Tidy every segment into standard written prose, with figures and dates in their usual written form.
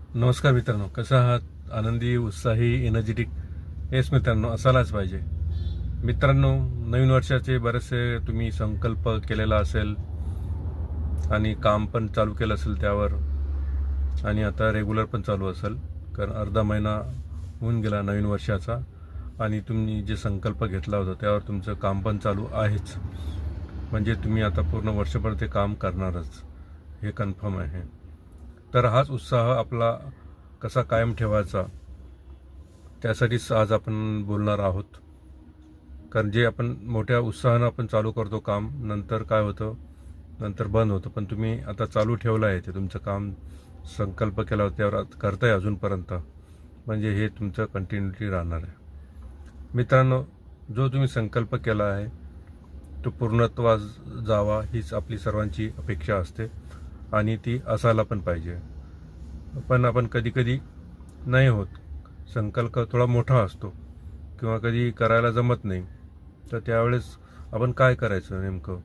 नमस्कार मित्रांनो, कसं आहात? आनंदी, उत्साही, एनर्जेटिक? येस मित्रांनो, असायलाच पाहिजे. मित्रांनो, नवीन वर्षाचे बरेचसे तुम्ही संकल्प केलेला असेल आणि काम पण चालू केलं असेल त्यावर, आणि आता रेग्युलर पण चालू असेल, कारण अर्धा महिना होऊन गेला नवीन वर्षाचा आणि तुम्ही जे संकल्प घेतला होता त्यावर तुमचं काम पण चालू आहेच. म्हणजे तुम्ही आता पूर्ण वर्षभर ते काम करणारच, हे कन्फर्म आहे. तर हाच उत्साह आपला कसा कायम ठेवायचा, त्यासाठीच आज आपण बोलणार आहोत. कारण जे आपण मोठ्या उत्साहानं आपण चालू करतो काम, नंतर काय होतं, नंतर बंद होतं. पण तुम्ही आता चालू ठेवलं आहे, ते तुमचं काम संकल्प केला होता त्यावर करताय अजूनपर्यंत, म्हणजे हे तुमचं कंटिन्युटी राहणार आहे. मित्रांनो, जो तुम्ही संकल्प केला आहे तो पूर्णत्वास जावा हीच आपली सर्वांची अपेक्षा असते आणि ती असायला पण पाहिजे. पण आपण कधी कधी नाही होत, संकल्प थोडा मोठा असतो किंवा कधी करायला जमत नाही, तर त्यावेळेस आपण काय करायचं नेमकं?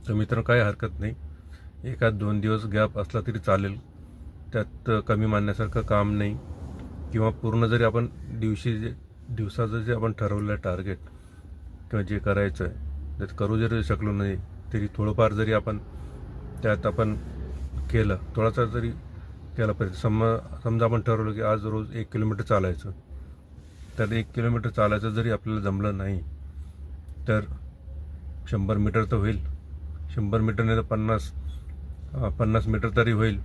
तर मित्रांनो, काही हरकत नाही, एखाद 2 दिवस गॅप असला तरी चालेल, त्यात कमी मानण्यासारखं काम नाही. किंवा पूर्ण जरी आपण दिवसाचं जे आपण ठरवलं टार्गेट किंवा जे करायचं आहे त्यात करू जरी शकलो नाही तरी थोडंफार जरी आपण त्यात आपण केलं, थोडासा जरी केला पाहिजे. समजा आपण ठरवलं की आज रोज 1 किलोमीटर चालायचं, तर 1 किलोमीटर चालायचं जरी आपल्याला जमलं नाही तर 100 मीटर तर होईल, 100 मीटर नाही तर 50 मीटर तरी होईल.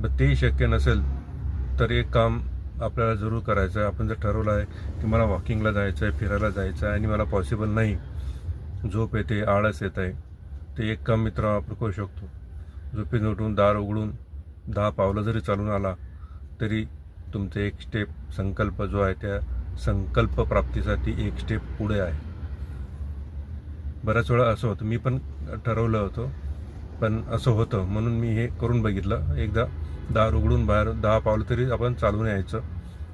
पण तेही शक्य नसेल तर एक काम आपल्याला जरूर करायचं आहे. आपण जर ठरवलं आहे की मला वॉकिंगला जायचं आहे, फिरायला जायचं आहे आणि मला पॉसिबल नाही, झोप येते, आळस येत आहे, ते एक काम मित्र आपण करू शकतो. झोपेतून उठून दार उघडून 10 पावलं जरी चालून आला तरी तुमचं एक स्टेप, संकल्प जो आहे त्या संकल्प प्राप्तीसाठी एक स्टेप पुढे आहे. बऱ्याच वेळा असं होतं, मी पण ठरवलं होतं पण असं होतं, म्हणून मी हे करून बघितलं. एकदा दार उघडून बाहेर 10 पावलं तरी आपण चालून यायचं.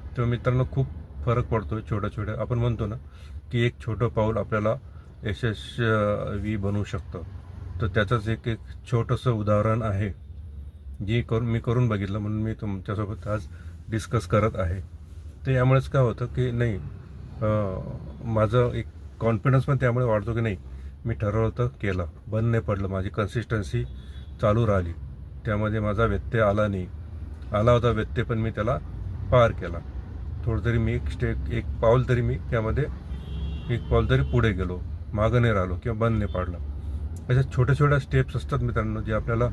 तेव्हा मित्रांनो खूप फरक पडतो. छोट्या आपण म्हणतो ना की एक छोटं पाऊल आपल्याला यशस्वी बनवू शकतं. तर त्याचंच एक छोटंसं उदाहरण आहे जे मी करून बघितलं, म्हणून मी तुमच्यासोबत आज डिस्कस करत आहे. तर यामुळेच काय होतं की नाही, माझं एक कॉन्फिडन्स पण त्यामुळे वाढतो की नाही, मी ठरवलं होतं, केलं, बंद नाही पडलं, माझी कन्सिस्टन्सी चालू राहिली, त्यामध्ये माझा व्यत्यय आला नाही. आला होता व्यत्यय पण मी त्याला पार केला. थोडं तरी मी एक पाऊल तरी मी त्यामध्ये, एक पाऊल तरी पुढे गेलो, मागं नाही राहिलो किंवा बंद नाही पाडलं. अशा छोट्या स्टेप्स असतात मित्रांनो, जे आपल्याला